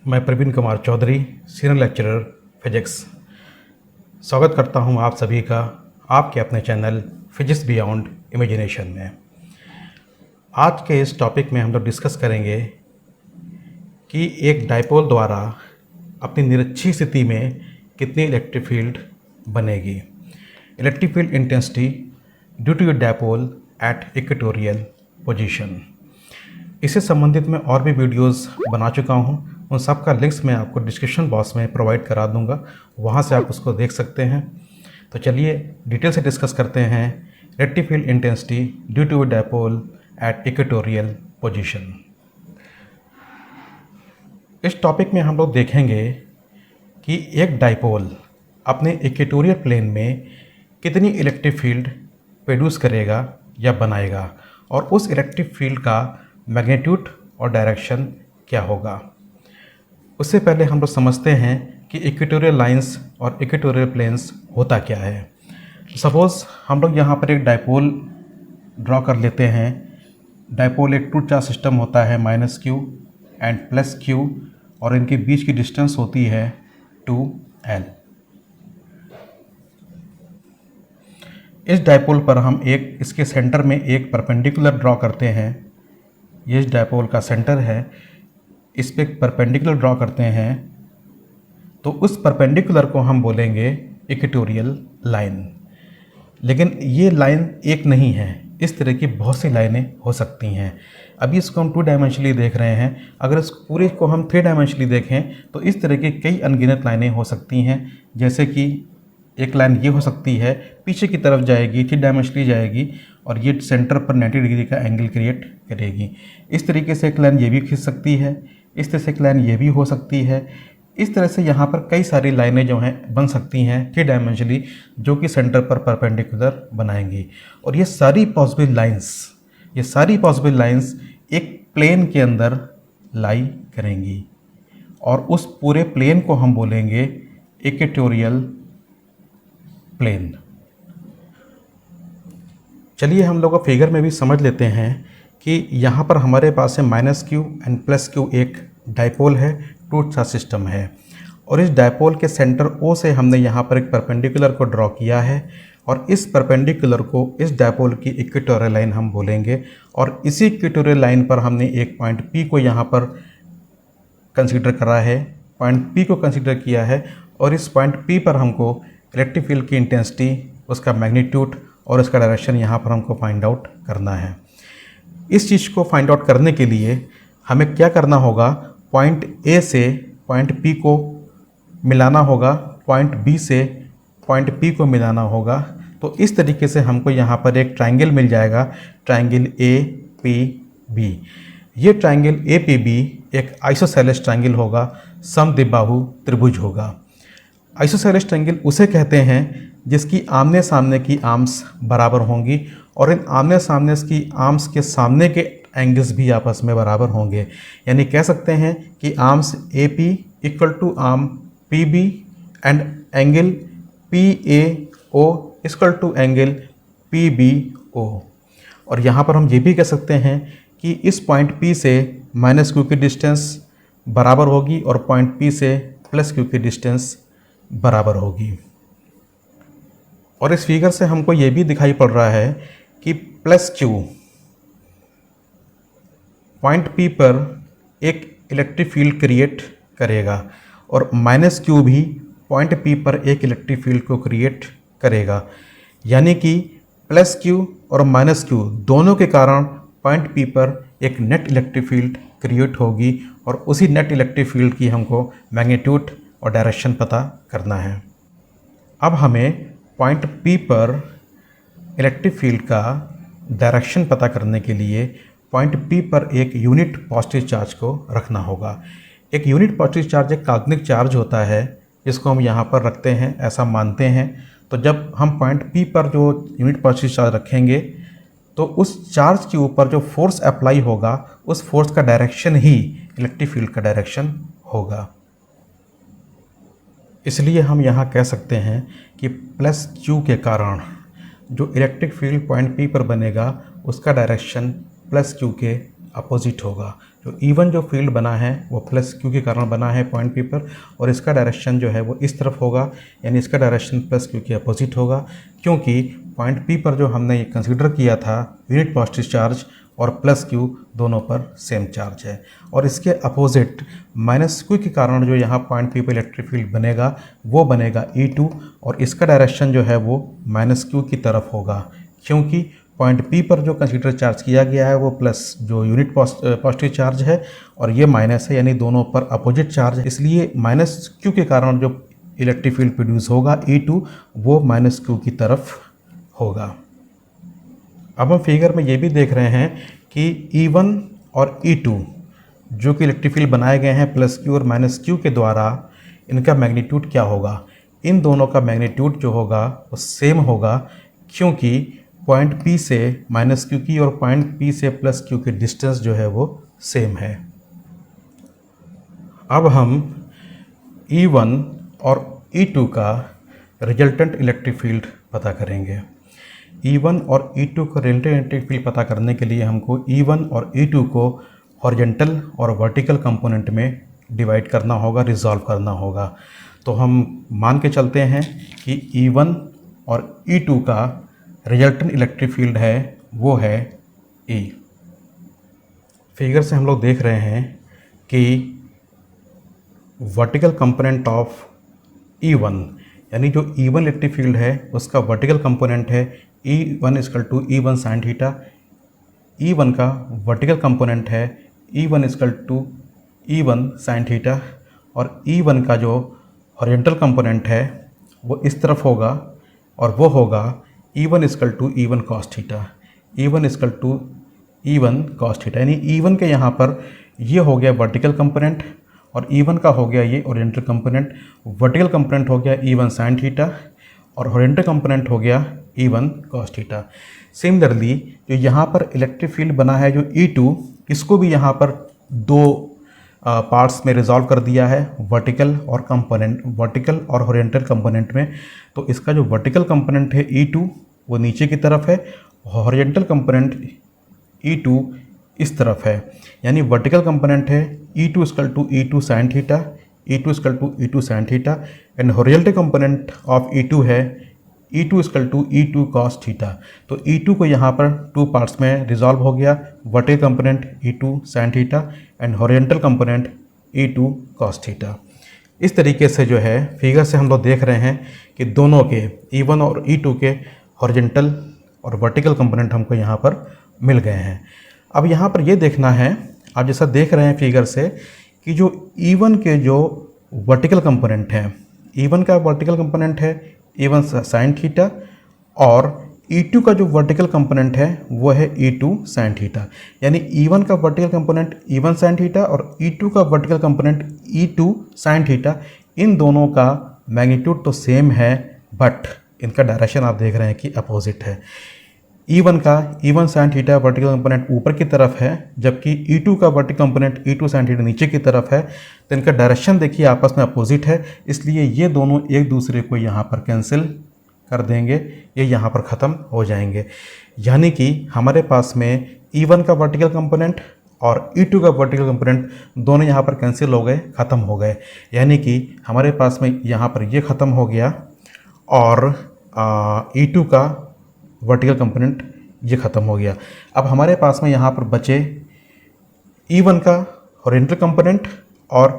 मैं Praveen Kumar Chaudhary, senior lecturer physics. स्वागत करता हूं आप सभी का आपके अपने चैनल फिजिक्स बियॉन्ड इमेजिनेशन में। आज के इस टॉपिक में हम लोग डिस्कस करेंगे कि एक डायपोल द्वारा अपनी निरक्षीय स्थिति में कितनी इलेक्ट्रिक फील्ड बनेगी। Electric field intensity due to your dipole at equatorial position. इससे संबंधित मैं और भी वीडियोस बना चुका हूं, उन सब का लिंक्स मैं आपको डिस्क्रिप्शन बॉक्स में प्रोवाइड करा दूंगा, वहां से आप उसको देख सकते हैं। तो चलिए डिटेल से डिस्कस करते हैं electric field intensity due to dipole at equatorial position. इस टॉपिक में हम लोग देखेंगे कि एक डायपोल अपने इक्वेटोरियल प्लेन में कितनी इलेक्ट्रिक फील्ड प्रोड्यूस करेगा या बनाएगा, और उस इलेक्ट्रिक फील्ड का मैग्नीट्यूड और डायरेक्शन क्या होगा। उससे पहले हम लोग समझते हैं कि इक्वेटोरियल लाइंस और इक्वेटोरियल प्लेन्स होता क्या है। सपोज़ हम लोग यहाँ पर एक डायपोल ड्रॉ कर लेते हैं। डायपोल एक टू चार्ज सिस्टम होता है, -q एंड +q, और इनके बीच की डिस्टेंस होती है 2l। इस डायपोल पर हम इसके सेंटर में एक परपेंडिकुलर ड्रॉ करते हैं। ये इस डायपोल का सेंटर है, इस पे परपेंडिकुलर ड्रॉ करते हैं, तो उस परपेंडिकुलर को हम बोलेंगे इक्वेटोरियल लाइन। लेकिन ये लाइन एक नहीं है, इस तरह की बहुत सी लाइनें हो सकती हैं। अभी इसको हम 2 डायमेंशनली देख रहे हैं, अगर इस पूरे को हम 3 डायमेंशनली देखें तो इस तरह की कई अनगिनत लाइनें हो सकती हैं। जैसे कि एक लाइन ये हो सकती है, पीछे की तरफ जाएगी, 3 डायमेंशनली जाएगी, और ये सेंटर पर 90 डिग्री का एंगल क्रिएट करेगी। इस तरीके से एक लाइन ये भी खींच सकती है, इस तरह से एक लाइन ये भी हो सकती है। इस तरह से यहाँ पर कई सारी लाइनें जो हैं बन सकती हैं 3 डायमेंशनली, जो कि सेंटर पर परपेंडिकुलर बनाएंगी। और ये सारी पॉसिबल लाइंस एक प्लेन के अंदर लाई करेंगी, और उस पूरे प्लेन को हम बोलेंगे इक्वेटोरियल प्लेन। चलिए हम लोग फिगर में भी समझ लेते हैं कि यहाँ पर हमारे पास है -q एंड +q एक डायपोल है, टू चार्ज सिस्टम है, और इस डायपोल के सेंटर O से हमने यहाँ पर एक परपेंडिकुलर को ड्रॉ किया है, और इस परपेंडिकुलर को इस डायपोल की इक्वेटोरियल लाइन हम बोलेंगे। और इसी इक्वेटोरियल लाइन पर हमने एक पॉइंट P को यहाँ पर कंसीडर करा है, पॉइंट P को कंसीडर किया है, और इस पॉइंट P पर हमको इलेक्ट्रिक फील्ड की इंटेंसिटी, उसका मैग्नीट्यूड और उसका डायरेक्शन यहाँ पर हमको फाइंड आउट करना है। इस चीज़ को फाइंड आउट करने के लिए हमें क्या करना होगा, पॉइंट A से पॉइंट P को मिलाना होगा, पॉइंट B से पॉइंट P को मिलाना होगा। तो इस तरीके से हमको यहाँ पर एक ट्रायंगल मिल जाएगा, ट्रायंगल APB। ये ट्रायंगल APB एक आइसोसेलेस ट्रायंगल होगा, समद्विबाहु त्रिभुज होगा। आइसोसेलेस ट्रायंगल उसे कहते हैं जिसकी आमने सामने की आर्म्स बराबर होंगी, और इन आमने सामने की आर्म्स के सामने के एंगल्स भी आपस में बराबर होंगे। यानी कह सकते हैं कि arms AP equal to arm PB and angle PAO equal to angle PBO। और यहाँ पर हम ये भी कह सकते हैं कि इस पॉइंट P से -q की डिस्टेंस बराबर होगी, और पॉइंट P से +q की डिस्टेंस बराबर होगी। और इस फिगर से हमको ये भी दिखाई पड़ रहा है कि +q पॉइंट P पर एक इलेक्ट्रिक फील्ड क्रिएट करेगा, और -q भी पॉइंट P पर एक इलेक्ट्रिक फील्ड को क्रिएट करेगा। यानी कि +q और -q दोनों के कारण पॉइंट P पर एक नेट इलेक्ट्रिक फील्ड क्रिएट होगी, और उसी नेट इलेक्ट्रिक फील्ड की हमको मैग्नीट्यूड और डायरेक्शन पता करना है। अब हमें पॉइंट P पर इलेक्ट्रिक फील्ड का डायरेक्शन पता करने के लिए पॉइंट P पर एक यूनिट पॉजिटिव चार्ज को रखना होगा। एक यूनिट पॉजिटिव चार्ज एक काल्पनिक चार्ज होता है, जिसको हम यहाँ पर रखते हैं, ऐसा मानते हैं। तो जब हम पॉइंट P पर जो यूनिट पॉजिटिव चार्ज रखेंगे, तो उस चार्ज के ऊपर जो फोर्स अप्लाई होगा, उस फोर्स का डायरेक्शन ही इलेक्ट्रिक फील्ड का डायरेक्शन होगा। इसलिए हम यहाँ कह सकते हैं कि +q के कारण जो इलेक्ट्रिक फील्ड पॉइंट P पर बनेगा, उसका डायरेक्शन +q के अपोजिट होगा। जो E1 जो फील्ड बना है वो प्लस क्यू के कारण बना है पॉइंट पी पर, और इसका डायरेक्शन जो है वो इस तरफ होगा, यानी इसका डायरेक्शन प्लस क्यू के अपोजिट होगा, क्योंकि पॉइंट पी पर जो हमने कंसिडर किया था यूनिट पॉजिटिव चार्ज और प्लस क्यू दोनों पर सेम चार्ज है। और इसके अपोजिट माइनस क्यू के कारण जो यहाँ पॉइंट पी पर इलेक्ट्रिक फील्ड बनेगा वो बनेगा E2, और इसका डायरेक्शन जो है वो माइनस क्यू की तरफ होगा, क्योंकि पॉइंट पी पर जो कंसीडर चार्ज किया गया है वो प्लस जो यूनिट पॉजिटिव चार्ज है और ये माइनस है, यानी दोनों पर अपोजिट चार्ज है। इसलिए माइनस क्यू के कारण जो इलेक्ट्रिक फील्ड प्रोड्यूस होगा E2 वो माइनस क्यू की तरफ होगा। अब हम फिगर में ये भी देख रहे हैं कि E1 और E2 जो कि इलेक्ट्रिक फील्ड बनाए गए हैं प्लस क्यू और माइनस क्यू के द्वारा, इनका मैग्नीट्यूड क्या होगा। इन दोनों का मैग्नीट्यूड जो होगा वो सेम होगा, क्योंकि पॉइंट P से माइनस क्यू की और पॉइंट P से प्लस क्यू की डिस्टेंस जो है वो सेम है। अब हम E1 और E2 का रिजल्टेंट इलेक्ट्रिक फील्ड पता करेंगे। E1 और E2 का रिजल्टेंट इलेक्ट्रिक फील्ड पता करने के लिए हमको E1 और E2 को हॉरिजॉन्टल और वर्टिकल कंपोनेंट में डिवाइड करना होगा, रिजॉल्व करना होगा। तो हम मान के चलते हैं कि E1 और E2 का रिजल्टेंट इलेक्ट्रिक फील्ड है वो है E। फिगर से हम लोग देख रहे हैं कि वर्टिकल कंपोनेंट ऑफ E1, यानी जो E1 इलेक्ट्रिक फील्ड है उसका वर्टिकल कंपोनेंट है E1 equal to E1 sine theta. E1 का वर्टिकल कंपोनेंट है E1 equal to E1 sine theta, और E1 का जो हॉरिजॉन्टल कंपोनेंट है वो इस तरफ होगा, और वो होगा E1 equal to E1 cos theta. E1 equal to E1 cos theta, यानी E1 के यहाँ पर ये हो गया वर्टिकल कंपोनेंट और E1 का हो गया ये ओरिएंटल कंपोनेंट। वर्टिकल कंपोनेंट हो गया E1 साइन थीटा और ओरिएंटल कंपोनेंट हो गया E1 कॉस थीटा। सिमिलरली जो यहाँ पर इलेक्ट्रिक फील्ड बना है जो E2, इसको भी यहाँ पर दो पार्ट्स में रिजॉल्व कर दिया है, वर्टिकल और ओरिएंटल कंपोनेंट में। तो इसका जो वर्टिकल कंपोनेंट है E2 वो नीचे की तरफ है, ओरिएंटल कंपोनेंट E2 इस तरफ है, यानी वर्टिकल कंपोनेंट है E2 equal to E2 sine theta, E2 equal to E2 sine theta, and horizontal component of E2 है E2 equal to E2 cos theta. तो E2 को यहाँ पर टू पार्ट्स में रिजॉल्व हो गया, vertical component E2 sine theta and horizontal component E2 cos theta. इस तरीके से जो है फिगर से हम लोग देख रहे हैं कि दोनों के E1 और E2 के हॉरिजॉन्टल और वर्टिकल कंपोनेंट हमको यहाँ पर मिल गए हैं। अब यहाँ पर ये देखना है, आप जैसा देख रहे हैं फिगर से, कि जो E1 के जो वर्टिकल कंपोनेंट हैं, E1 का वर्टिकल कंपोनेंट है E1 साइन थीटा, और E2 का जो वर्टिकल कंपोनेंट है वो है E2 साइन थीटा। यानी E1 का vertical component E1 sine theta और E2 का vertical component E2 sine theta, इन दोनों का मैग्नीट्यूड तो सेम है, बट इनका डायरेक्शन आप देख रहे हैं कि अपोजिट है। E1 का E1 sine theta vertical component ऊपर की तरफ है, जबकि E2 का vertical component E2 sine theta नीचे की तरफ है। तो इनका डायरेक्शन देखिए आपस में अपोजिट है, इसलिए ये दोनों एक दूसरे को यहाँ पर कैंसिल कर देंगे, ये यहाँ पर ख़त्म हो जाएंगे। यानी कि हमारे पास में E1 का वर्टिकल कंपोनेंट और E2 का वर्टिकल कंपोनेंट दोनों यहाँ पर कैंसिल हो गए, ख़त्म हो गए। यानी कि हमारे पास में यहाँ पर ये ख़त्म हो गया और E2 का वर्टिकल कंपोनेंट ये ख़त्म हो गया। अब हमारे पास में यहाँ पर बचे E1 का हॉरिजॉन्टल कंपोनेंट और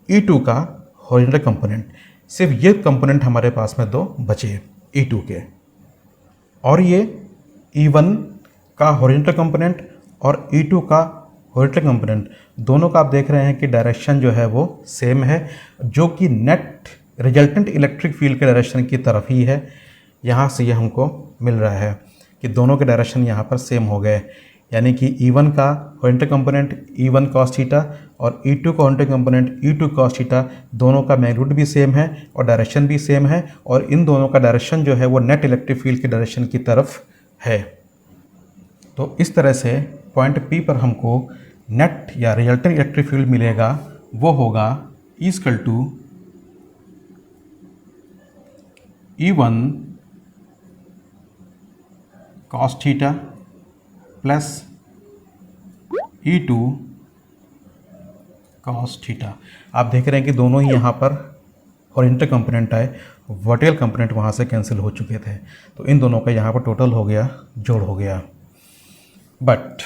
E2 का हॉरिजॉन्टल कंपोनेंट। सिर्फ ये कंपोनेंट हमारे पास में दो बचे E2 के, और ये E1 का हॉरिजॉन्टल कंपोनेंट और E2 का हॉरिजॉन्टल कंपोनेंट, दोनों का आप देख रहे हैं कि डायरेक्शन जो है वो सेम है, जो कि नेट रिजल्टेंट इलेक्ट्रिक फील्ड के डायरेक्शन की तरफ ही है। यहाँ से ये हमको मिल रहा है कि दोनों के डायरेक्शन यहाँ पर सेम हो गए, यानी कि E1 का horizontal component E1 cos theta और E2 का horizontal component E2 cos theta, दोनों का मैग्नीट्यूड भी सेम है और डायरेक्शन भी सेम है, और इन दोनों का डायरेक्शन जो है वो नेट इलेक्ट्रिक फील्ड के डायरेक्शन की तरफ है। तो इस तरह से पॉइंट P पर हमको नेट या रिजल्टेंट इलेक्ट्रिक फील्ड मिलेगा, वो होगा equal to E1 cos theta plus E2 cos theta. आप देख रहे हैं कि दोनों ही यहाँ पर ओरिएंटल कंपोनेंट आए, वर्टिकल कंपोनेंट वहाँ से कैंसिल हो चुके थे, तो इन दोनों का यहाँ पर टोटल हो गया, जोड़ हो गया। बट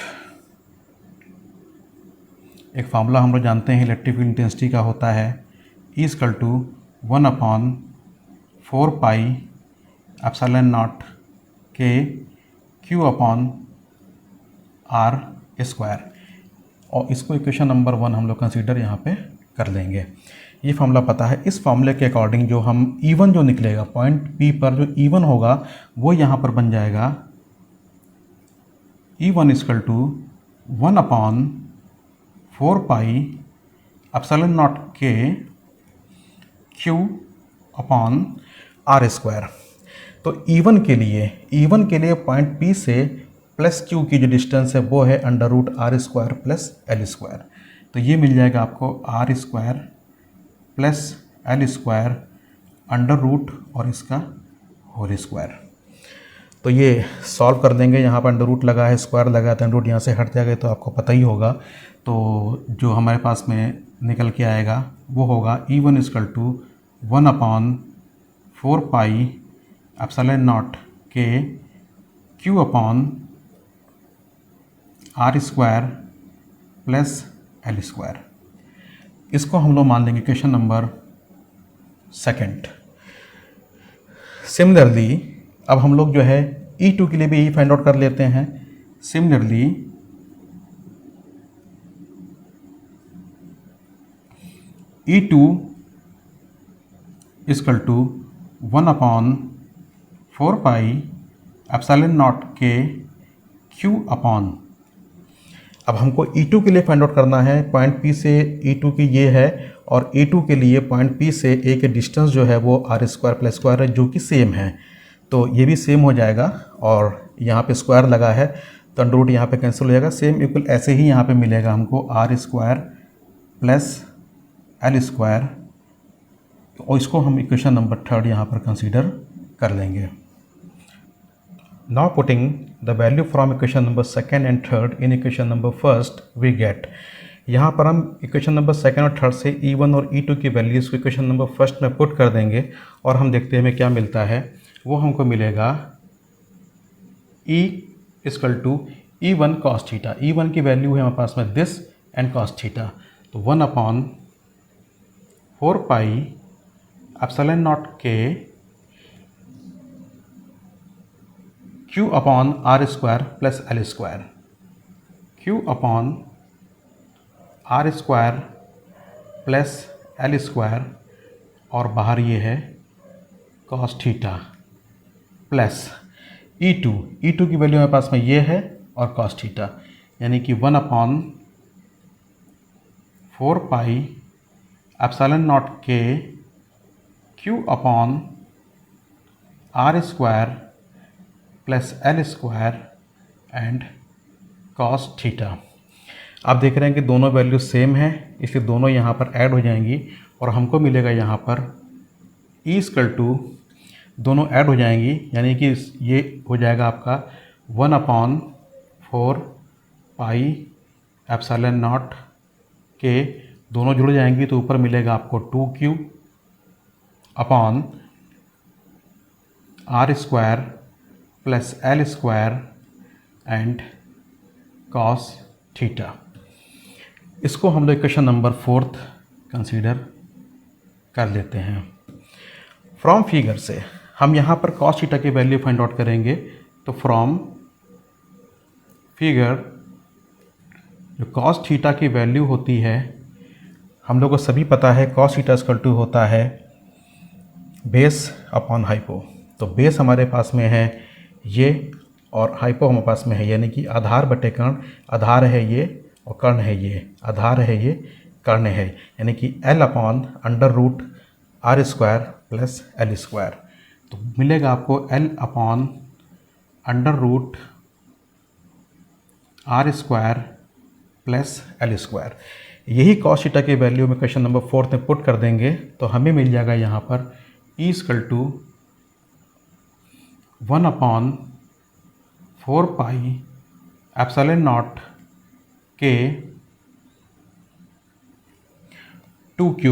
एक फार्मूला हम लोग जानते हैं इलेक्ट्रिक फील्ड इंटेंसिटी का होता है E=1/4πε0 के Q/r², और इसको इक्वेशन नंबर 1 हम लोग कंसीडर यहाँ पे कर लेंगे। ये फार्मूला पता है। इस फार्मूले के अकॉर्डिंग जो हम E1 जो निकलेगा पॉइंट P पर, जो E1 होगा वो यहाँ पर बन जाएगा E1=1/4πε0 के Q/r²। तो E1 के लिए पॉइंट P से प्लस Q की जो डिस्टेंस है वो है √r² प्लस l²। तो ये मिल जाएगा आपको r² प्लस l² √ और इसका होल स्क्वायर। तो ये सॉल्व कर देंगे। यहाँ पर √ लगा है, स्क्वायर लगा है, तो √ यहाँ से हट जाएगा, तो आपको पता ही होगा। तो जो हमारे पास में निकल के आएगा वो होगा E1=1/4πε0 के Q/r² प्लस l²। इसको हम लोग मान लेंगे क्वेश्चन नंबर 2। सिमिलरली अब हम लोग जो है E2 के लिए भी यही फाइंड आउट कर लेते हैं। सिमिलरली E2=1/4πε0 के Q/, अब हमको E2 के लिए फाइंड आउट करना है। पॉइंट P से E2 की ये है, और E2 के लिए पॉइंट P से A के डिस्टेंस जो है वो r² प्लस स्क्वायर है, जो कि सेम है। तो ये भी सेम हो जाएगा, और यहाँ पे स्क्वायर लगा है तो √ यहाँ पे कैंसिल हो जाएगा। सेम इक्वल ऐसे ही यहाँ पे मिलेगा हमको r² प्लस l², और इसको हम इक्वेशन नंबर 3 यहाँ पर कंसीडर कर लेंगे। Now putting the value from equation number 2 and 3 in equation number 1 we get, यहाँ पर हम इक्वेशन नंबर 2 और 3 से E1 और E2 की वैल्यूज़ को इक्वेशन नंबर 1 में पुट कर देंगे, और हम देखते हैं हमें क्या मिलता है। वो हमको मिलेगा E=E1 cos थीटा। E1 की वैल्यू है हमारे पास में दिस एंड cos थीटा, तो 1/4πε0 के Q/r² plus l², Q/r² plus l², और बाहर ये है cos थीटा प्लस E2 की वैल्यू हमारे पास में ये है और cos थीटा, यानी कि 1/4πε0 के Q/r² plus l² and cos theta. आप देख रहे हैं कि दोनों वैल्यू सेम है, इसलिए दोनों यहाँ पर ऐड हो जाएंगी, और हमको मिलेगा यहाँ पर E= दोनों ऐड हो जाएंगी, यानी कि ये हो जाएगा आपका 1/4πε0 के दोनों जुड़ जाएंगी, तो ऊपर मिलेगा आपको 2Q/r² plus l² and cos theta. इसको हम लोग इक्वेशन नंबर 4 कंसीडर कर लेते हैं। फ्रॉम फिगर से हम यहाँ पर cos थीटा की वैल्यू फाइंड आउट करेंगे। तो फ्रॉम फिगर जो cos थीटा की वैल्यू होती है, हम लोग को सभी पता है cos थीटा = होता है बेस अपॉन हाइपो। तो बेस हमारे पास में है ये, और हाइपो हमारे पास में है, यानी कि आधार बटे कर्ण। आधार है ये और कर्ण है ये, आधार है ये, कर्ण है, यानी कि L/√r² प्लस l²। तो मिलेगा आपको L/√r² प्लस l²। यही cos थीटा की वैल्यू में क्वेश्चन नंबर 4 में पुट कर देंगे, तो हमें मिल जाएगा यहाँ पर E=1/4πε0 के 2q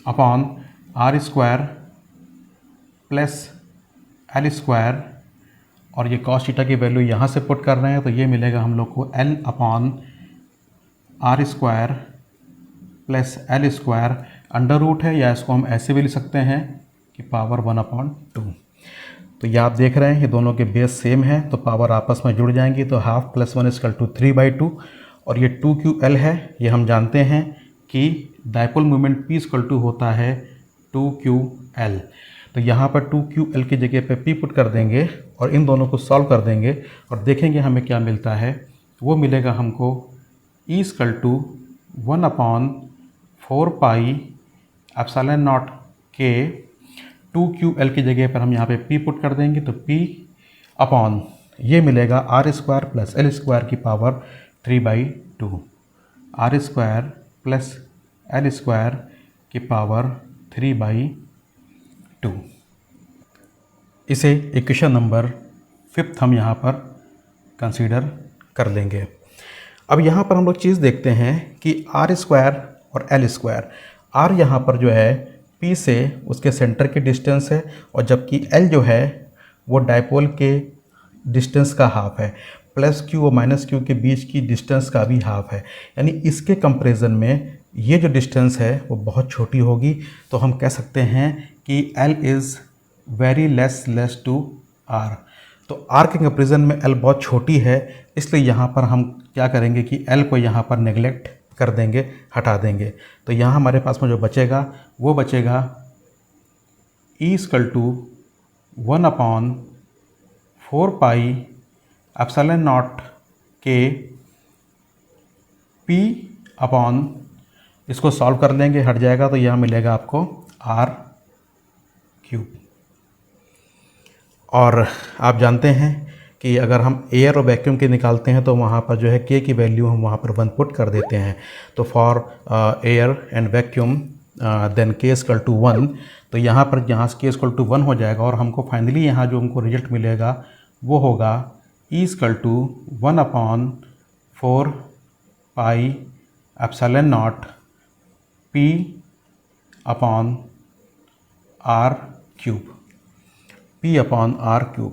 upon R square plus L square, और ये कॉस थीटा की वैल्यू यहाँ से पुट कर रहे हैं तो ये मिलेगा हम लोग को L upon R square plus L square under root है, या इसको हम ऐसे भी लिख सकते हैं कि पावर 1/2। तो ये आप देख रहे हैं ये दोनों के बेस सेम है तो पावर आपस में जुड़ जाएंगी, तो हाफ प्लस 1 इक्वल टू 3/2। और ये 2ql है, ये हम जानते हैं कि dipole moment P equal to होता है 2ql। तो यहाँ पर 2ql की जगह पे P पुट कर देंगे और इन दोनों को सॉल्व कर देंगे और देखेंगे हमें क्या मिलता है। वो मिलेगा हमको E equal to 1/4 pi epsilon naught के 2ql की जगह पर हम यहाँ पे P पुट कर देंगे तो P अपॉन ये मिलेगा R square plus L square की power 3/2, R square plus L square की पावर 3/2। इसे इक्वेशन नंबर 5 हम यहाँ पर कंसीडर कर लेंगे। अब यहाँ पर हम लोग चीज़ देखते हैं कि आर स्क्वायर और एल स्क्वायर, आर यहाँ पर जो है पी से उसके सेंटर की डिस्टेंस है और जबकि एल जो है वो डायपोल के डिस्टेंस का हाफ है, प्लस क्यू और माइनस क्यू के बीच की डिस्टेंस का भी हाफ है, यानी इसके कंपैरिजन में ये जो डिस्टेंस है वो बहुत छोटी होगी। तो हम कह सकते हैं कि L is very less to R। तो R के कंपैरिजन में L बहुत छोटी है, इसलिए यहाँ पर हम क्या करेंगे कि L को यहाँ पर नेगलेक्ट कर देंगे, हटा देंगे। तो यहाँ हमारे पास में जो बचेगा वो बचेगा E equal to 1/4 pi epsilon naught के P अपॉन, इसको सॉल्व कर लेंगे हट जाएगा तो यहाँ मिलेगा आपको R3। और आप जानते हैं कि अगर हम एयर और वैक्यूम के निकालते हैं तो वहाँ पर जो है K की वैल्यू हम वहाँ पर 1 पुट कर देते हैं। तो for air and vacuum then K equal to 1, तो यहाँ पर से K इक्वल टू 1 हो जाएगा और हमको फाइनली यहाँ जो हमको रिजल्ट मिलेगा वो होगा E equal to 1/4 pi epsilon naught P upon R3, P upon R3।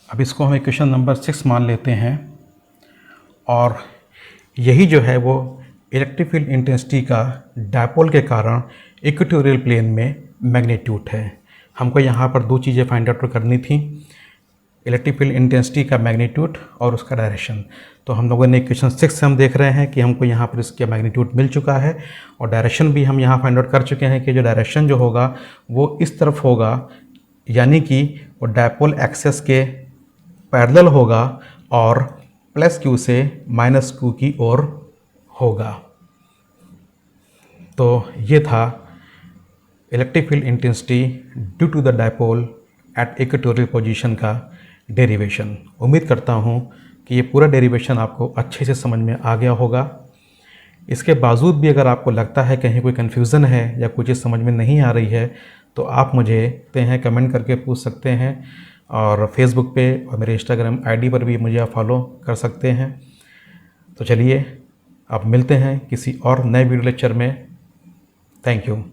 अब इसको हम इक्वेशन नंबर 6 मान लेते हैं और यही जो है वो इलेक्ट्रिक फील्ड इंटेंसिटी का डायपोल के कारण इक्वेटोरियल प्लेन में मैग्नीट्यूड है। हमको यहाँ पर दो चीज़ें फाइंड आउट करनी थी, इलेक्ट्रिक फील्ड इंटेंसिटी का मैग्नीट्यूड और उसका डायरेक्शन। तो हम लोगों ने इक्वेशन 6 से हम देख रहे हैं कि हमको यहाँ पर इसका मैग्नीट्यूड मिल चुका है और डायरेक्शन भी हम यहाँ फाइंड आउट कर चुके हैं कि जो डायरेक्शन जो होगा वो इस तरफ होगा, यानी कि वो डायपोल एक्सेस के पैरेलल होगा और प्लस क्यू से माइनस क्यू की ओर होगा। तो ये था electric field intensity due to the dipole at equatorial position का डेरिवेशन। उम्मीद करता हूँ कि ये पूरा डेरिवेशन आपको अच्छे से समझ में आ गया होगा। इसके बावजूद भी अगर आपको लगता है कहीं कोई कन्फ्यूज़न है या कोई चीज़ समझ में नहीं आ रही है तो आप मुझे कमेंट करके पूछ सकते हैं और फेसबुक पे और मेरे इंस्टाग्राम आईडी पर भी मुझे आप फॉलो कर सकते हैं। तो चलिए अब मिलते हैं किसी और नए वीडियो लेक्चर में। Thank you.